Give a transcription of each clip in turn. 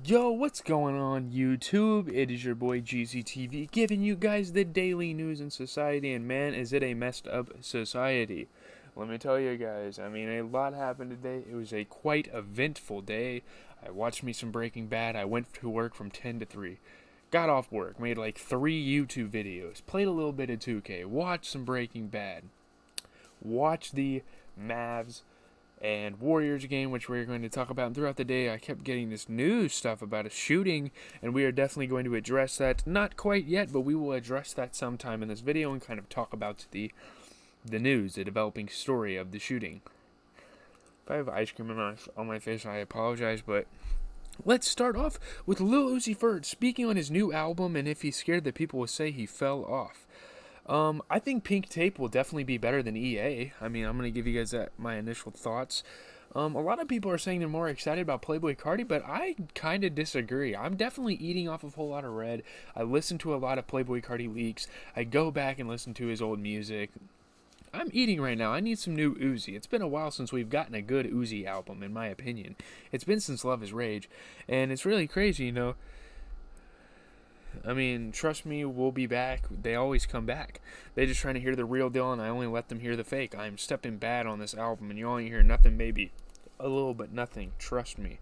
Yo, what's going on YouTube? It is your boy GCTV giving you guys the daily news in society, and man, is it a messed up society. Let me tell you guys, a lot happened today. It was a quite eventful day. I watched me some Breaking Bad. I went to work from 10 to 3. Got off work, made like 3 YouTube videos, played a little bit of 2K, watched some Breaking Bad, watched the Mavs and Warriors game, which we're going to talk about. And throughout the day, I kept getting this news stuff about a shooting, and we are definitely going to address that. Not quite yet, but we will address that sometime in this video and kind of talk about the news, the developing story of the shooting. If I have ice cream on my face, I apologize, but let's start off with Lil Uzi Vert speaking on his new album and if he's scared that people will say he fell off. I think Pink Tape will definitely be better than EA. I'm going to give you guys my initial thoughts. A lot of people are saying they're more excited about Playboi Carti, but I kind of disagree. I'm definitely eating off of Whole Lotta Red. I listen to a lot of Playboi Carti leaks. I go back and listen to his old music. I'm eating right now. I need some new Uzi. It's been a while since we've gotten a good Uzi album, in my opinion. It's been since Love Is Rage, and it's really crazy, trust me, we'll be back. They always come back. They're just trying to hear the real deal, and I only let them hear the fake. I'm stepping bad on this album, and you only hear nothing, maybe a little but nothing. Trust me.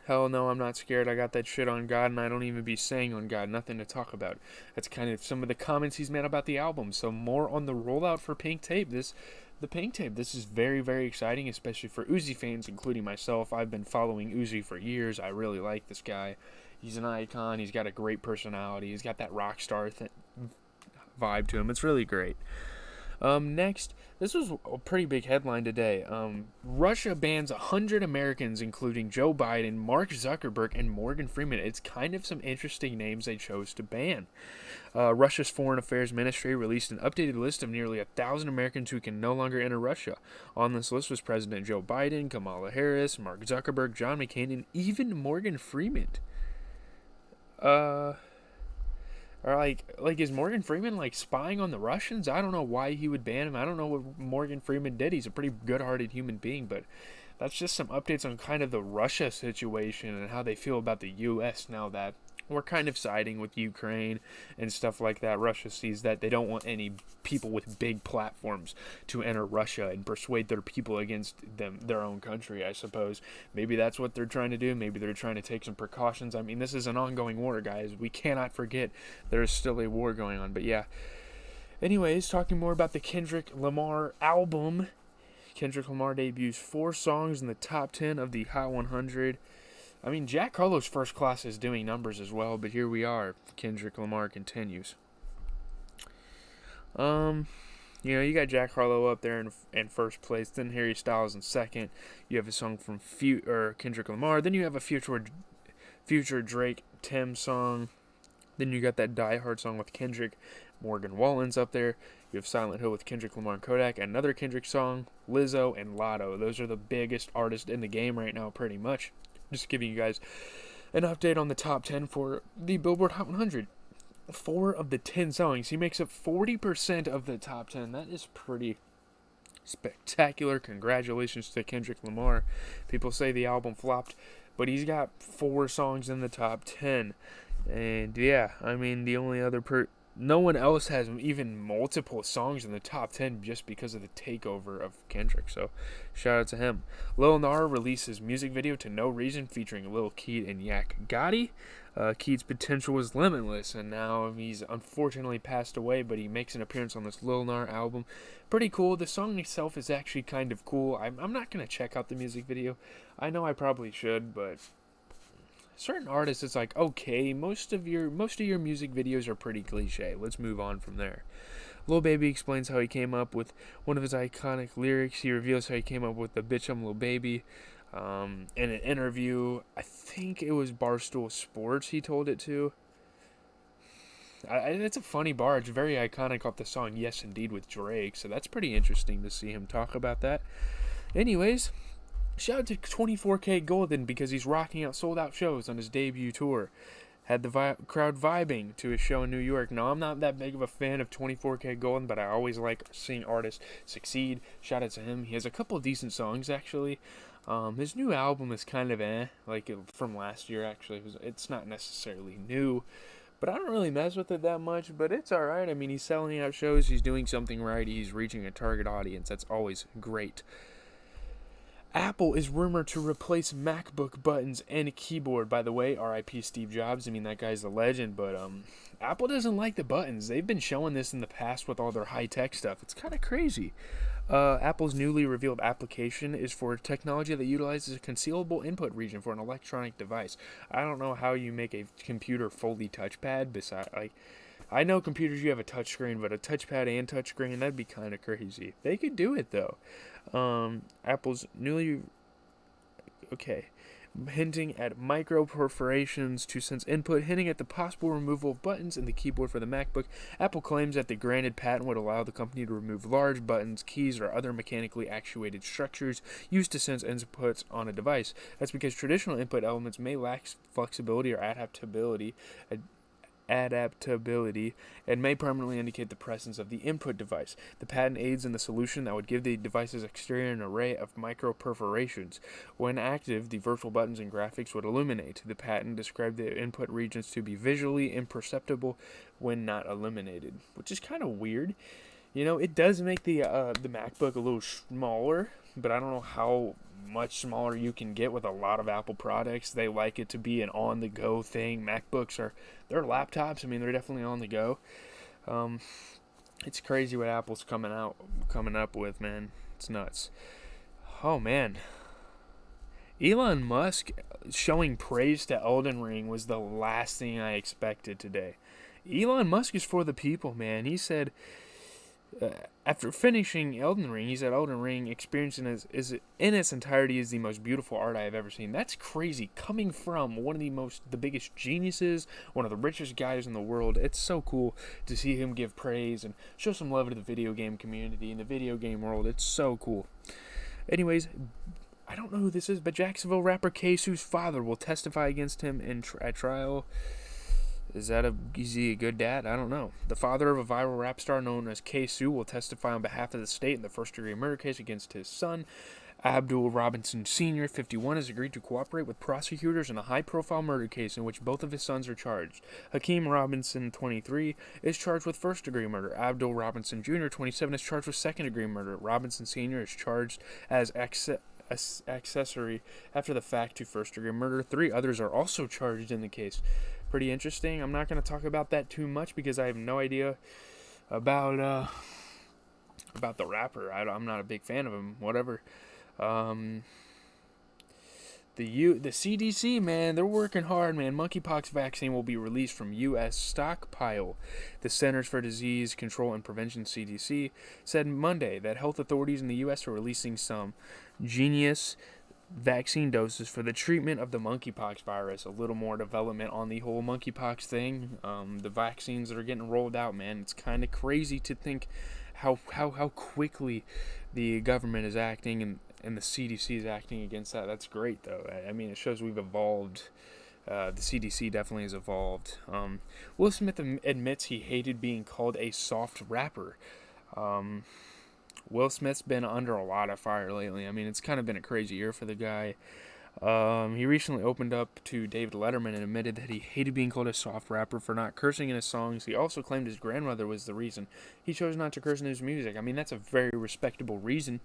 Hell no, I'm not scared. I got that shit on God, and I don't even be saying on God. Nothing to talk about. That's kind of some of the comments he's made about the album. So more on the rollout for Pink Tape. The Pink Tape. This is very, very exciting, especially for Uzi fans, including myself. I've been following Uzi for years. I really like this guy. He's an icon. He's got a great personality. He's got that rock star vibe to him. It's really great. Next, this was a pretty big headline today. Russia bans 100 Americans, including Joe Biden, Mark Zuckerberg, and Morgan Freeman. It's kind of some interesting names they chose to ban. Russia's Foreign Affairs Ministry released an updated list of nearly 1,000 Americans who can no longer enter Russia. On this list was President Joe Biden, Kamala Harris, Mark Zuckerberg, John McCain, and even Morgan Freeman. Or like is Morgan Freeman like spying on the Russians? I don't know why he would ban him. I don't know what Morgan Freeman did. He's a pretty good-hearted human being, but that's just some updates on kind of the Russia situation and how they feel about the U.S. now that we're kind of siding with Ukraine and stuff like that. Russia sees that they don't want any people with big platforms to enter Russia and persuade their people against their own country, I suppose. Maybe that's what they're trying to do. Maybe they're trying to take some precautions. This is an ongoing war, guys. We cannot forget there is still a war going on. But yeah. Anyways, talking more about the Kendrick Lamar album. Kendrick Lamar debuts 4 songs in the top 10 of the Hot 100. Jack Harlow's First Class is doing numbers as well, but here we are. Kendrick Lamar continues. You got Jack Harlow up there in first place, then Harry Styles in second. You have a song from Kendrick Lamar, then you have a future Drake Tim song. Then you got that Die Hard song with Kendrick. Morgan Wallen's up there. You have Silent Hill with Kendrick Lamar and Kodak. Another Kendrick song, Lizzo and Lotto. Those are the biggest artists in the game right now, pretty much. Just giving you guys an update on the top 10 for the Billboard Hot 100. 4 of the 10 songs. He makes up 40% of the top 10. That is pretty spectacular. Congratulations to Kendrick Lamar. People say the album flopped, but he's got 4 songs in the top 10. And yeah, the only other no one else has even multiple songs in the top 10 just because of the takeover of Kendrick. So, shout out to him. Lil Nas releases music video to No Reason featuring Lil Keat and Yak Gotti. Keat's potential was limitless, and now he's unfortunately passed away, but he makes an appearance on this Lil Nas album. Pretty cool. The song itself is actually kind of cool. I'm not going to check out the music video. I know I probably should, but certain artists, it's like, okay, most of your music videos are pretty cliche. Let's move on from there. Lil Baby explains how he came up with one of his iconic lyrics. He reveals how he came up with the "Bitch I'm Lil Baby" in an interview. I think it was Barstool Sports he told it to. It's a funny bar. It's very iconic off the song Yes Indeed with Drake. So that's pretty interesting to see him talk about that. Anyways, shout out to 24kGoldn because he's rocking out sold-out shows on his debut tour. Had the crowd vibing to his show in New York. Now, I'm not that big of a fan of 24kGoldn, but I always like seeing artists succeed. Shout out to him. He has a couple of decent songs, actually. His new album is kind of like from last year actually. It's not necessarily new, but I don't really mess with it that much. But it's all right. I mean, he's selling out shows. He's doing something right. He's reaching a target audience. That's always great. Apple is rumored to replace MacBook buttons and keyboard. By the way, R.I.P. Steve Jobs. I mean, that guy's a legend, but Apple doesn't like the buttons. They've been showing this in the past with all their high-tech stuff. It's kind of crazy. Apple's newly revealed application is for technology that utilizes a concealable input region for an electronic device. I don't know how you make a computer fully touchpad. I know computers you have a touchscreen, but a touchpad and touchscreen, that'd be kind of crazy. They could do it though. Apple's newly hinting at micro perforations to sense input, hinting at the possible removal of buttons in the keyboard for the MacBook. Apple claims that the granted patent would allow the company to remove large buttons, keys, or other mechanically actuated structures used to sense inputs on a device. That's because traditional input elements may lack flexibility or adaptability and may permanently indicate the presence of the input device. The patent aids in the solution that would give the device's exterior an array of micro perforations. When active, the virtual buttons and graphics would illuminate. The patent described the input regions to be visually imperceptible when not illuminated, which is kind of weird. You know, it does make the MacBook a little smaller, but I don't know how much smaller you can get with a lot of Apple products. They like it to be an on-the-go thing. They're laptops. I mean, they're definitely on the go. It's crazy what Apple's coming up with, man. It's nuts. Oh man, Elon Musk showing praise to Elden Ring was the last thing I expected today. Elon Musk is for the people, man. He said. After finishing Elden Ring, he said Elden Ring experiencing is in its entirety is the most beautiful art I have ever seen. That's crazy, coming from one of the biggest geniuses, one of the richest guys in the world. It's so cool to see him give praise and show some love to the video game community and the video game world. It's so cool. Anyways, I don't know who this is, but Jacksonville rapper K-Su's father will testify against him at trial. Is he a good dad? I don't know. The father of a viral rap star known as K-Su will testify on behalf of the state in the first-degree murder case against his son. Abdul Robinson Sr., 51, has agreed to cooperate with prosecutors in a high-profile murder case in which both of his sons are charged. Hakeem Robinson, 23, is charged with first-degree murder. Abdul Robinson Jr., 27, is charged with second-degree murder. Robinson Sr. is charged as accessory after the fact to first-degree murder. 3 others are also charged in the case. Pretty interesting. I'm not going to talk about that too much because I have no idea about the rapper. I'm not a big fan of him. Whatever. The CDC, man, they're working hard, man. Monkeypox vaccine will be released from U.S. stockpile. The Centers for Disease Control and Prevention, CDC, said Monday that health authorities in the U.S. are releasing some genius vaccine doses for the treatment of the monkeypox virus. A little more development on the whole monkeypox thing. The vaccines that are getting rolled out, man. It's kind of crazy to think how quickly the government is acting and the CDC is acting against that. That's great, though. I mean, it shows we've evolved. The CDC definitely has evolved. Will Smith admits he hated being called a soft rapper. Will Smith's been under a lot of fire lately. I mean, it's kind of been a crazy year for the guy. He recently opened up to David Letterman and admitted that he hated being called a soft rapper for not cursing in his songs. He also claimed his grandmother was the reason he chose not to curse in his music. I mean, that's a very respectable reason.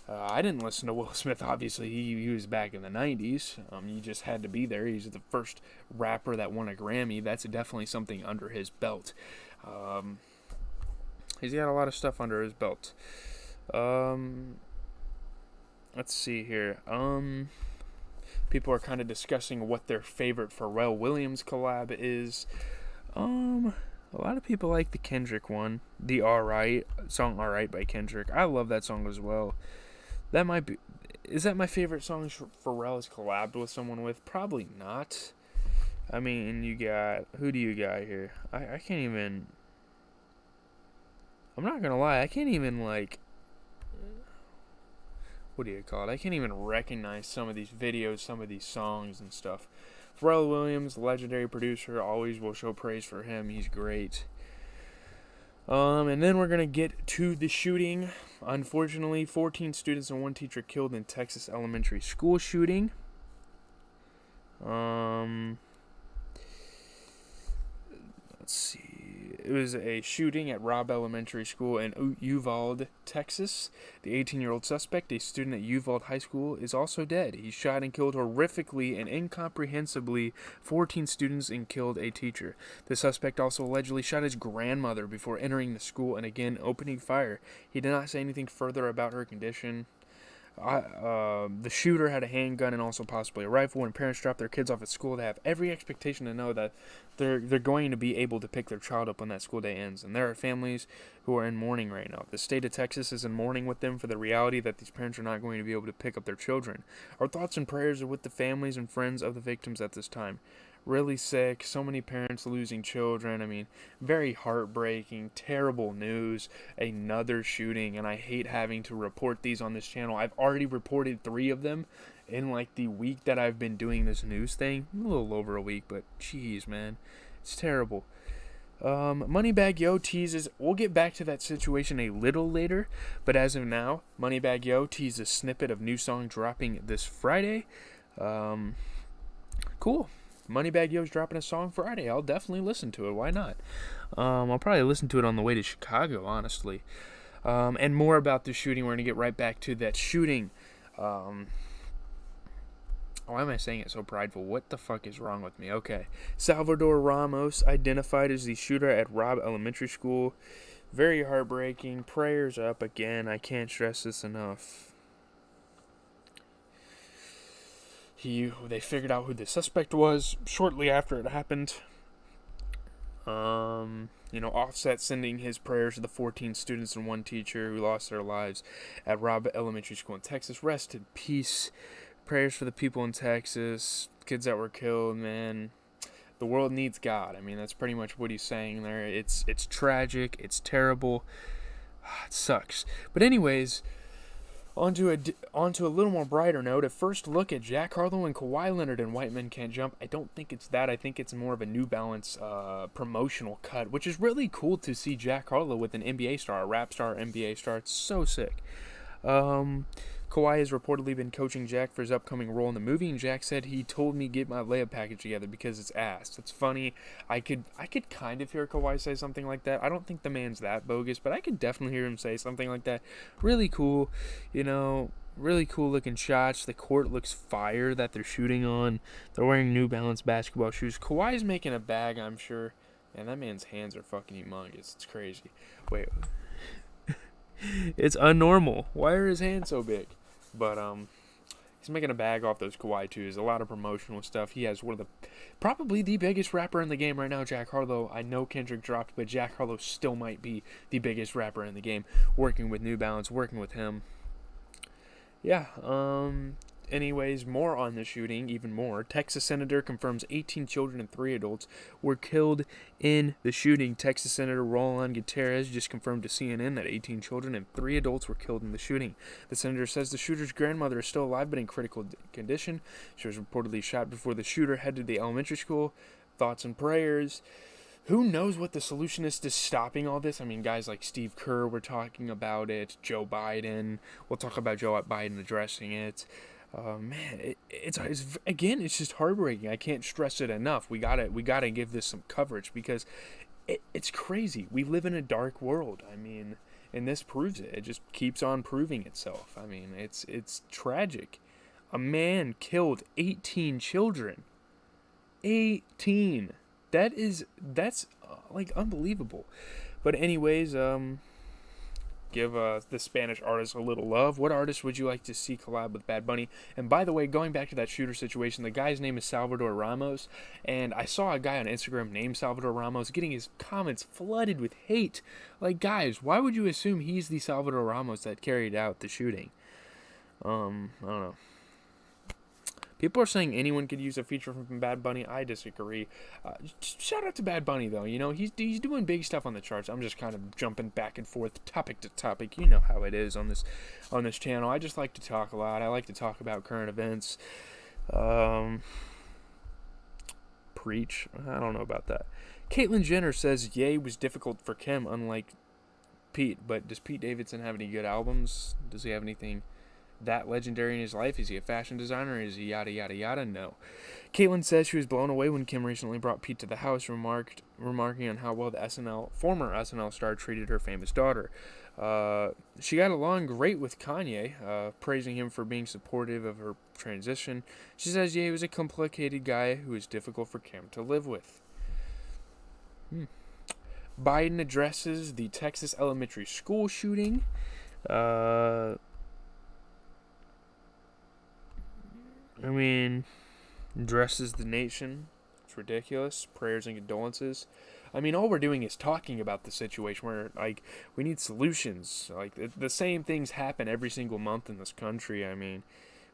I didn't listen to Will Smith, obviously. He was back in the 90s. He just had to be there. He's the first rapper that won a Grammy. That's definitely something under his belt. He's got a lot of stuff under his belt. Let's see here. People are kind of discussing what their favorite Pharrell Williams collab is. A lot of people like the Kendrick one, the song Alright by Kendrick. I love that song as well. Is that my favorite song Pharrell has collabed with someone with? Probably not. I mean, who do you got here? I can't even, I'm not gonna lie, I can't even what do you call it? I can't even recognize some of these videos, some of these songs and stuff. Pharrell Williams, legendary producer, always will show praise for him. He's great. And then we're gonna get to the shooting. Unfortunately, 14 students and one teacher killed in Texas elementary school shooting. Let's see. It was a shooting at Robb Elementary School in Uvalde, Texas. The 18-year-old suspect, a student at Uvalde High School, is also dead. He shot and killed horrifically and incomprehensibly 14 students and killed a teacher. The suspect also allegedly shot his grandmother before entering the school and again opening fire. He did not say anything further about her condition. The shooter had a handgun and also possibly a rifle. When parents drop their kids off at school, they have every expectation to know that they're going to be able to pick their child up when that school day ends. And there are families who are in mourning right now. The state of Texas is in mourning with them for the reality that these parents are not going to be able to pick up their children. Our thoughts and prayers are with the families and friends of the victims at this time. Really sick, so many parents losing children. I mean, very heartbreaking, terrible news. Another shooting, and I hate having to report these on this channel. I've already reported 3 of them in like the week that I've been doing this news thing. A little over a week, but jeez, man, it's terrible. Moneybagg Yo teases, we'll get back to that situation a little later, but as of now, Moneybagg Yo teases a snippet of new song dropping this Friday. Cool. Moneybagg Yo's dropping a song Friday. I'll definitely listen to it. Why not? I'll probably listen to it on the way to Chicago, honestly. And more about the shooting. We're going to get right back to that shooting. Why am I saying it so prideful? What the fuck is wrong with me? Okay. Salvador Ramos identified as the shooter at Robb Elementary School. Very heartbreaking. Prayers up again. I can't stress this enough. They figured out who the suspect was shortly after it happened. Offset sending his prayers to the 14 students and one teacher who lost their lives at Robb Elementary School in Texas. Rest in peace. Prayers for the people in Texas, kids that were killed, man. The world needs God. I mean, that's pretty much what he's saying there. It's tragic. It's terrible. It sucks. But anyways, onto a little more brighter note, a first look at Jack Harlow and Kawhi Leonard in White Men Can't Jump. I don't think it's that. I think it's more of a New Balance promotional cut, which is really cool to see Jack Harlow with an NBA star, a rap star, NBA star. It's so sick. Kawhi has reportedly been coaching Jack for his upcoming role in the movie, and Jack said he told me get my layup package together because it's ass. It's funny. I could kind of hear Kawhi say something like that. I don't think the man's that bogus, but I could definitely hear him say something like that. Really cool, really cool looking shots. The court looks fire that they're shooting on. They're wearing New Balance basketball shoes. Kawhi's making a bag, I'm sure. Man, that man's hands are fucking humongous. It's crazy. Wait. It's unnormal. Why are his hands so big? But he's making a bag off those Kawhi 2s. A lot of promotional stuff. He has probably the biggest rapper in the game right now, Jack Harlow. I know Kendrick dropped, but Jack Harlow still might be the biggest rapper in the game. Working with New Balance, working with him. Yeah, anyways, more on the shooting, even more. Texas Senator confirms 18 children and 3 adults were killed in the shooting. Texas Senator Roland Gutierrez just confirmed to CNN that 18 children and 3 adults were killed in the shooting. The senator says the shooter's grandmother is still alive but in critical condition. She was reportedly shot before the shooter headed to the elementary school. Thoughts and prayers. Who knows what the solution is to stopping all this? I mean, guys like Steve Kerr were talking about it. Joe Biden. We'll talk about Joe Biden addressing it. Man, it's just heartbreaking. I can't stress it enough. We gotta give this some coverage because it's crazy. We live in a dark world. I mean, and this proves it. It just keeps on proving itself. I mean, it's tragic. A man killed 18 children. 18. That's like unbelievable. But anyways, give the Spanish artist a little love. What artist would you like to see collab with Bad Bunny? And by the way, going back to that shooter situation, the guy's name is Salvador Ramos, and I saw a guy on Instagram named Salvador Ramos getting his comments flooded with hate. Like, guys, why would you assume he's the Salvador Ramos that carried out the shooting? I don't know. People are saying anyone could use a feature from Bad Bunny. I disagree. Shout out to Bad Bunny, though. He's doing big stuff on the charts. I'm just kind of jumping back and forth, topic to topic. You know how it is on this channel. I just like to talk a lot. I like to talk about current events. Preach. I don't know about that. Caitlyn Jenner says Ye was difficult for Kim, unlike Pete. But does Pete Davidson have any good albums? Does he have anything that legendary in his life? Is he a fashion designer? Is he yada yada yada? No. Caitlyn says she was blown away when Kim recently brought Pete to the house, remarking on how well the former SNL star treated her famous daughter. She got along great with Kanye, praising him for being supportive of her transition. She says Ye was a complicated guy who was difficult for Kim to live with. Biden addresses the Texas elementary school shooting. Addresses the nation. It's ridiculous. Prayers and condolences. All we're doing is talking about the situation where, we need solutions. The same things happen every single month in this country.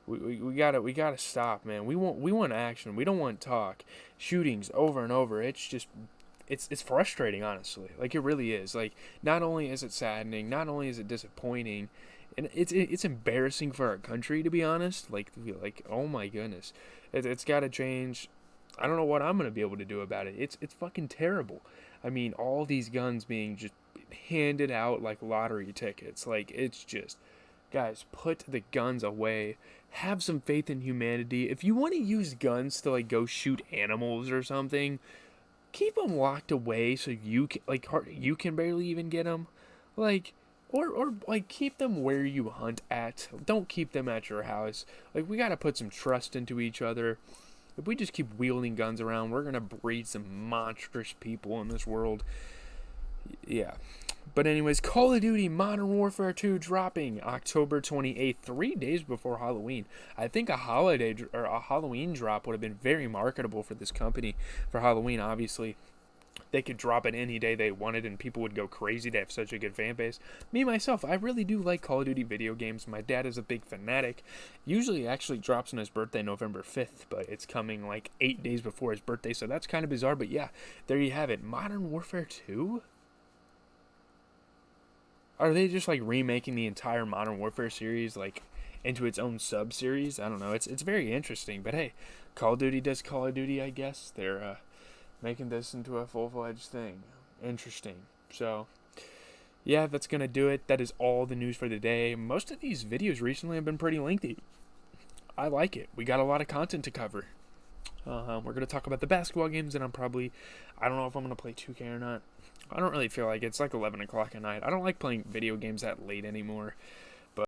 We gotta stop, man. We want action. We don't want talk. Shootings over and over. It's just, it's frustrating, honestly. It really is. Not only is it saddening, not only is it disappointing, and it's embarrassing for our country, to be honest. Oh my goodness, it's got to change. I don't know what I'm gonna be able to do about it. It's fucking terrible. All these guns being just handed out like lottery tickets. It's just, guys, put the guns away. Have some faith in humanity. If you want to use guns to go shoot animals or something, keep them locked away so you can barely even get them. Or keep them where you hunt at. Don't keep them at your house. We gotta put some trust into each other. If we just keep wielding guns around, we're gonna breed some monstrous people in this world. Yeah. But anyways, Call of Duty Modern Warfare 2 dropping October 28th, 3 days before Halloween. I think a Halloween drop would have been very marketable for this company for Halloween. Obviously, they could drop it any day they wanted and people would go crazy. They have such a good fan base. Me, myself, I really do like Call of Duty video games. My dad is a big fanatic. Usually actually drops on his birthday, November 5th, but it's coming 8 days before his birthday, so that's kind of bizarre. But yeah, there you have it. Modern Warfare 2? Are they just remaking the entire Modern Warfare series into its own sub-series? I don't know. It's very interesting. But hey, Call of Duty does Call of Duty, I guess. They're making this into a full-fledged thing. Interesting. So, yeah, that's going to do it. That is all the news for the day. Most of these videos recently have been pretty lengthy. I like it. We got a lot of content to cover. We're going to talk about the basketball games, and I don't know if I'm going to play 2K or not. I don't really feel like it. It's 11 o'clock at night. I don't like playing video games that late anymore.